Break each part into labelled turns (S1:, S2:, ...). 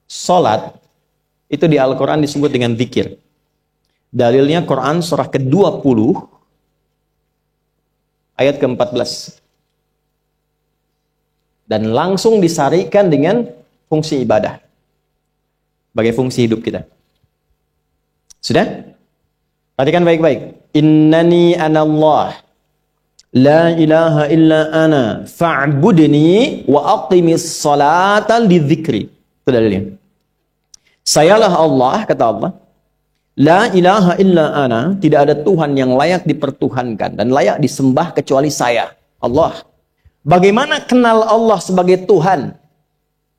S1: Salat itu di Al-Quran disebut dengan zikir. Dalilnya Quran surah ke-20 ayat ke-14. Dan langsung disarikan dengan fungsi ibadah sebagai fungsi hidup kita. Sudah? Perhatikan baik-baik. Innani anallah la ilaha illa ana fa'budni wa aqimis salata lidzikri. Itu dalilnya. Sayalah Allah, kata Allah. La ilaha illa ana, tidak ada Tuhan yang layak dipertuhankan dan layak disembah kecuali saya, Allah. Bagaimana kenal Allah sebagai Tuhan?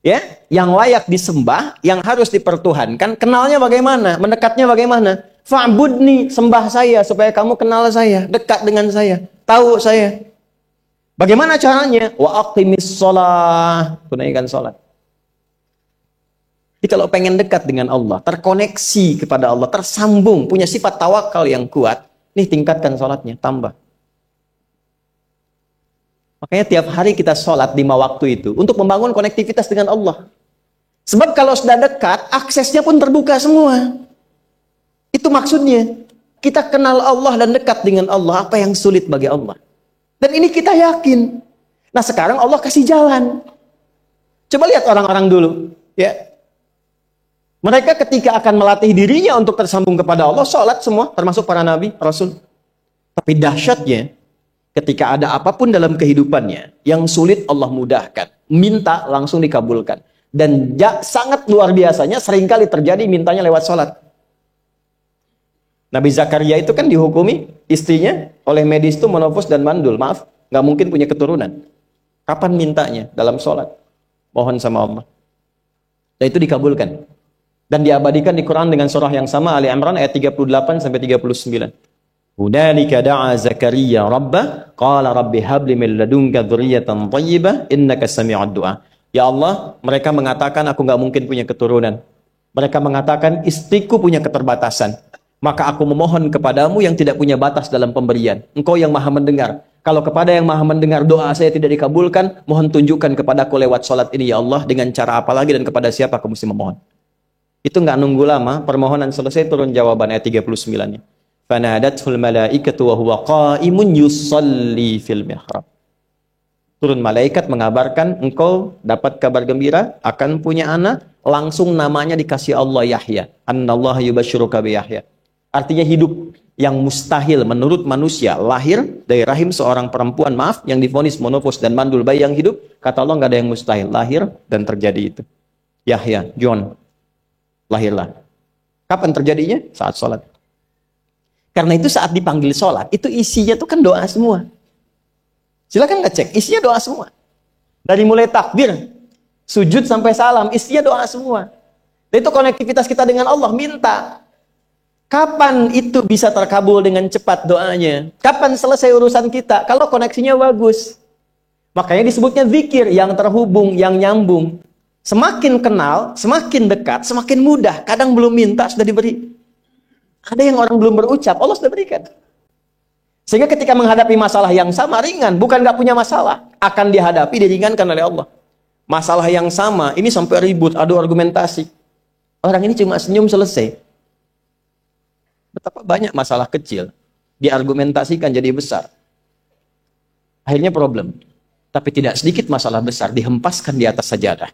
S1: Ya, yang layak disembah, yang harus dipertuhankan. Kenalnya bagaimana? Mendekatnya bagaimana? Fa'budni, sembah saya supaya kamu kenal saya, dekat dengan saya, tahu saya. Bagaimana caranya? Wa aqimis shalah, tunaikan salat. Jadi kalau pengen dekat dengan Allah, terkoneksi kepada Allah, tersambung, punya sifat tawakal yang kuat, nih tingkatkan salatnya, tambah. Makanya tiap hari kita sholat 5 waktu itu untuk membangun konektivitas dengan Allah. Sebab kalau sudah dekat, aksesnya pun terbuka semua. Itu maksudnya. Kita kenal Allah dan dekat dengan Allah. Apa yang sulit bagi Allah? Dan ini kita yakin. Nah sekarang Allah kasih jalan. Coba lihat orang-orang dulu. Ya. Mereka ketika akan melatih dirinya untuk tersambung kepada Allah, sholat semua, termasuk para nabi, rasul. Tapi dahsyatnya, ketika ada apapun dalam kehidupannya yang sulit Allah mudahkan, minta langsung dikabulkan. Dan sangat luar biasanya seringkali terjadi mintanya lewat sholat. Nabi Zakaria itu kan dihukumi istrinya oleh medis itu menopause dan mandul. Maaf, nggak mungkin punya keturunan. Kapan mintanya? Dalam sholat. Mohon sama Allah. Dan itu dikabulkan. Dan diabadikan di Quran dengan surah yang sama, Ali Imran ayat 38-39. Hunalika da'a Zakaria rabbah qala rabbi habli min ladunka dzurriyyatan thayyibah innaka sami'ud du'a. Ya Allah, mereka mengatakan aku enggak mungkin punya keturunan. Mereka mengatakan istriku punya keterbatasan. Maka aku memohon kepadamu yang tidak punya batas dalam pemberian. Engkau yang Maha mendengar. Kalau kepada yang Maha mendengar doa saya tidak dikabulkan, mohon tunjukkan kepadaku lewat salat ini ya Allah, dengan cara apa lagi dan kepada siapa aku mesti memohon. Itu enggak nunggu lama, permohonan selesai turun jawaban ayat 39-nya. Fanadatul malaikatu wa huwa qa'imun yusalli fil mihrab. Turun malaikat mengabarkan engkau dapat kabar gembira akan punya anak, langsung namanya dikasih Allah Yahya. Annallaha yubashshiruka bi Yahya. Artinya hidup yang mustahil menurut manusia, lahir dari rahim seorang perempuan, maaf, yang divonis monofos dan mandul bayi yang hidup, kata Allah enggak ada yang mustahil, lahir dan terjadi itu. Yahya, John, lahirlah. Kapan terjadinya? Saat sholat. Karena itu saat dipanggil sholat, itu isinya tuh kan doa semua. Silakan ngecek, isinya doa semua. Dari mulai takbir, sujud sampai salam, isinya doa semua. Dan itu konektivitas kita dengan Allah, minta. Kapan itu bisa terkabul dengan cepat doanya? Kapan selesai urusan kita? Kalau koneksinya bagus. Makanya disebutnya zikir, yang terhubung, yang nyambung. Semakin kenal, semakin dekat, semakin mudah. Kadang belum minta, sudah diberi. Ada yang orang belum berucap, Allah sudah berikan. Sehingga ketika menghadapi masalah yang sama, ringan. Bukan gak punya masalah. Akan dihadapi, diringankan oleh Allah. Masalah yang sama, ini sampai ribut, adu argumentasi. Orang ini cuma senyum selesai. Betapa banyak masalah kecil diargumentasikan jadi besar. Akhirnya problem. Tapi tidak sedikit masalah besar dihempaskan di atas sajadah.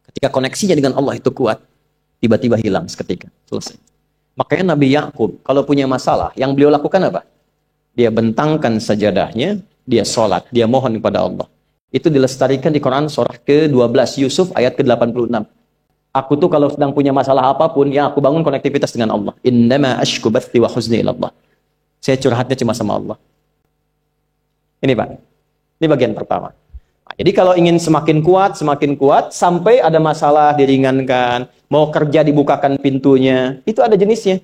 S1: Ketika koneksinya dengan Allah itu kuat, tiba-tiba hilang seketika. Selesai. Makanya Nabi Yakub kalau punya masalah, yang beliau lakukan apa? Dia bentangkan sajadahnya, dia sholat, dia mohon kepada Allah. Itu dilestarikan di Quran surah ke-12 Yusuf ayat ke-86. Aku tuh kalau sedang punya masalah apapun, ya aku bangun konektivitas dengan Allah. Innama ashku bathi wa huzni ilallah. Saya curhatnya cuma sama Allah. Ini Pak, ini bagian pertama. Nah, jadi kalau ingin semakin kuat, sampai ada masalah diringankan, mau kerja dibukakan pintunya, itu ada jenisnya.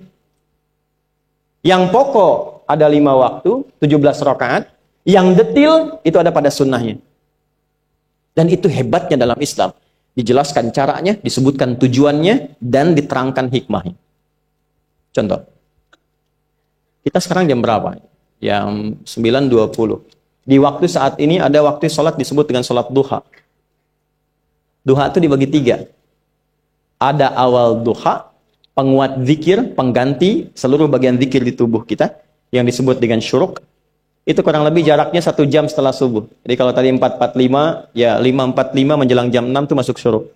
S1: Yang pokok ada 5 waktu, 17 rakaat. Yang detil itu ada pada sunnahnya. Dan itu hebatnya dalam Islam. Dijelaskan caranya, disebutkan tujuannya, dan diterangkan hikmahnya. Contoh. Kita sekarang jam berapa? Jam 9.20. Di waktu saat ini ada waktu sholat disebut dengan sholat duha. Duha itu dibagi 3. Ada awal duha, penguat zikir, pengganti seluruh bagian zikir di tubuh kita, yang disebut dengan syuruk. Itu kurang lebih jaraknya 1 jam setelah subuh. Jadi kalau tadi 4.45, ya 5.45 menjelang jam 6 itu masuk syuruk.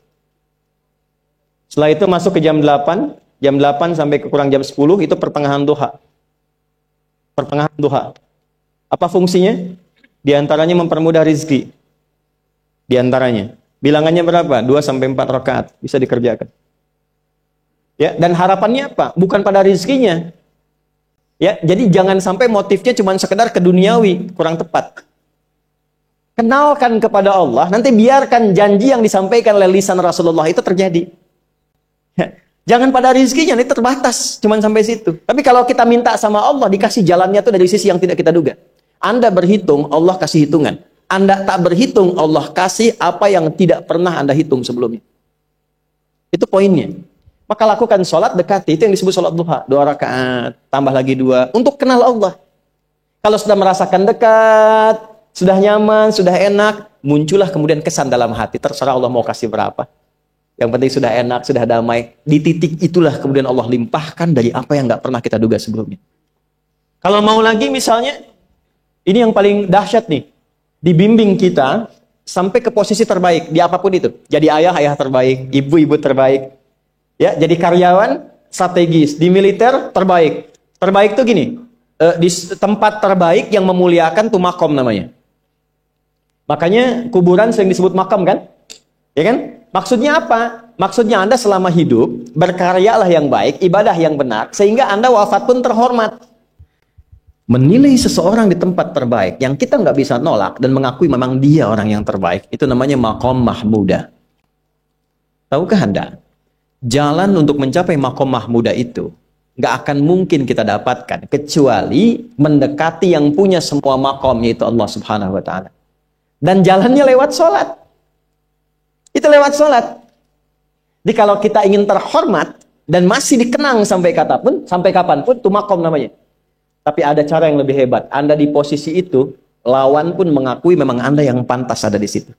S1: Setelah itu masuk ke jam 8 sampai ke kurang jam 10, itu pertengahan duha. Pertengahan duha. Apa fungsinya? Di antaranya mempermudah rizki. Di antaranya. Bilangannya berapa? 2 sampai 4 rakaat bisa dikerjakan. Ya, dan harapannya apa? Bukan pada rizkinya. Ya, jadi jangan sampai motifnya cuma sekedar keduniawi, kurang tepat. Kenalkan kepada Allah, nanti biarkan janji yang disampaikan oleh lisan Rasulullah itu terjadi. Ya, jangan pada rizkinya, ini terbatas, cuma sampai situ. Tapi kalau kita minta sama Allah, dikasih jalannya tuh dari sisi yang tidak kita duga. Anda berhitung, Allah kasih hitungan. Anda tak berhitung, Allah kasih apa yang tidak pernah Anda hitung sebelumnya. Itu poinnya. Maka lakukan sholat, dekati. Itu yang disebut sholat duha. 2 rakaat, tambah lagi 2. Untuk kenal Allah. Kalau sudah merasakan dekat, sudah nyaman, sudah enak, muncullah kemudian kesan dalam hati. Terserah Allah mau kasih berapa. Yang penting sudah enak, sudah damai. Di titik itulah kemudian Allah limpahkan dari apa yang nggak pernah kita duga sebelumnya. Kalau mau lagi misalnya, ini yang paling dahsyat nih. Dibimbing kita sampai ke posisi terbaik di apapun itu. Jadi ayah terbaik, ibu terbaik. Ya, jadi karyawan strategis, di militer terbaik. Terbaik tuh gini, di tempat terbaik yang memuliakan tuh makom namanya. Makanya kuburan sering disebut makam kan? Ya kan? Maksudnya apa? Maksudnya Anda selama hidup berkaryalah yang baik, ibadah yang benar, sehingga Anda wafat pun terhormat. Menilai seseorang di tempat terbaik yang kita nggak bisa nolak dan mengakui memang dia orang yang terbaik, itu namanya maqam mahmudah. Tahukah Anda? Jalan untuk mencapai maqam mahmudah itu nggak akan mungkin kita dapatkan kecuali mendekati yang punya semua maqam, yaitu Allah Subhanahu wa taala. Dan jalannya lewat sholat. Itu lewat sholat. Jadi kalau kita ingin terhormat dan masih dikenang sampai kapanpun, itu maqam namanya. Tapi ada cara yang lebih hebat. Anda di posisi itu, lawan pun mengakui memang Anda yang pantas ada di situ.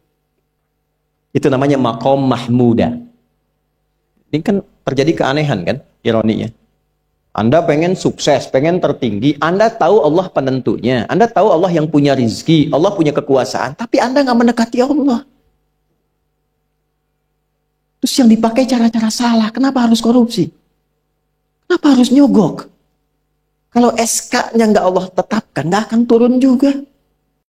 S1: Itu namanya maqam mahmudah. Ini kan terjadi keanehan kan, ironinya. Anda pengen sukses, pengen tertinggi, Anda tahu Allah penentunya, Anda tahu Allah yang punya rizki, Allah punya kekuasaan, tapi Anda nggak mendekati Allah. Terus yang dipakai cara-cara salah, kenapa harus korupsi? Kenapa harus nyogok? Kalau SK-nya nggak Allah tetapkan, nggak akan turun juga.